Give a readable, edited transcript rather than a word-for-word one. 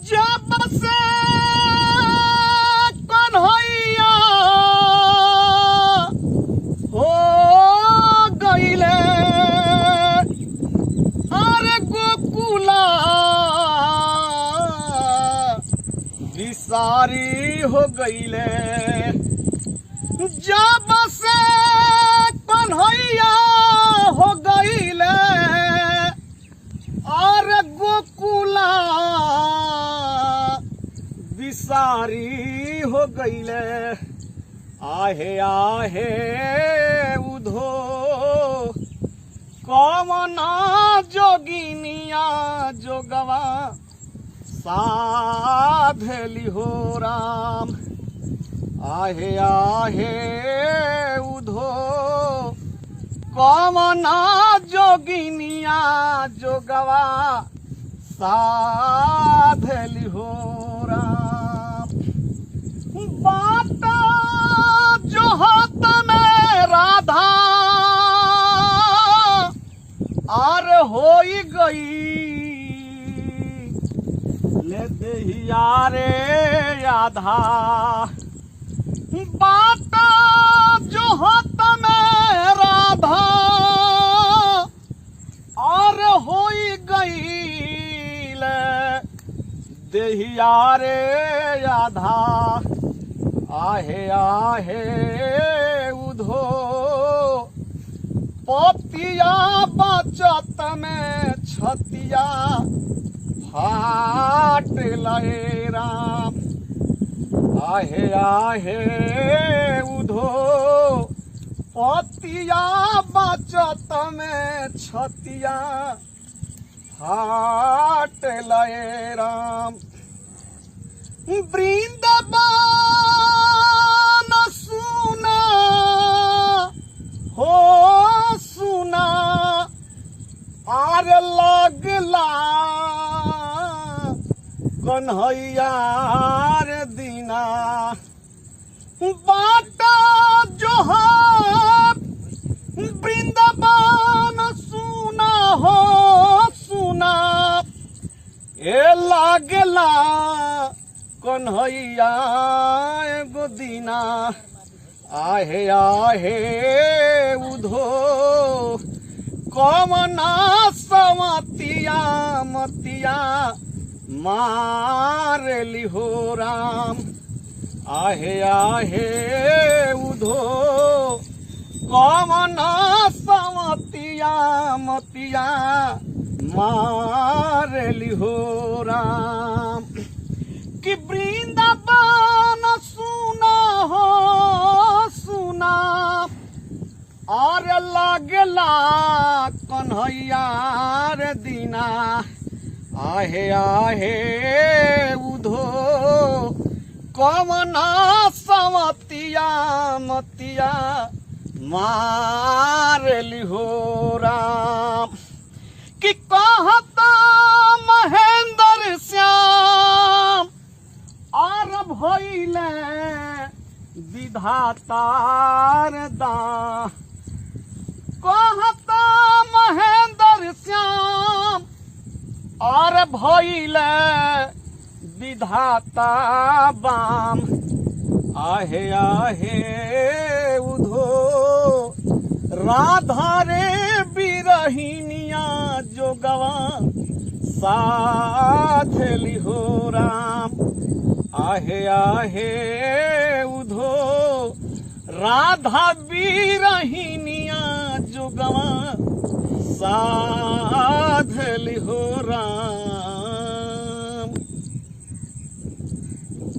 जब से कन्हैया हो गईले अरे गोकुला बिसारी हो गईले। जब से कन्हैया हो गईले अरे गोकुला बिसारी हो गईले। आहे आहे उधो कमना जोगिनिया जोगवा साधली हो राम। आहे आहे उधो कमना जोगिनिया जोगवा साधली हो राम। बात जो हाथ में राधा आर होई गई ले दहिया रे आधा। बात जो हाथ में राधा और होई गई ले दहिया रे आधा। आहे आहे उधो पतिया बचत में छतिया फाट लए राम। आहे आहे उधो पतिया बचत में छतिया फाट लए राम। वृंदावन सुना हो सुना आर लगला कन्हैया रे दीना। बाटा जो है वृंदावन सुना हो सुना ए लागला कन्हैया एगो दीना। आहे आहे उधो कमना समतिया मतिया मारली हो राम। आहे आहे उधो कमना समतिया मतिया मारली हो राम। कि वृंदावन सुना हो सुना और लागला कन्हैया रे दीना। आहे आहे उधो कमना समतिया मतिया मारली हो राम। कि कहता महेंद्र श्याम और भइले विधातार दा। कहता महेंद्र श्याम और भइले विधाता बाम। आहे आहे उधो राधा रे बिरहिनिया जोगवा साधली हो राम। आहे आहे उधो राधा बिरहिनिया जोगवा साधली हो राम।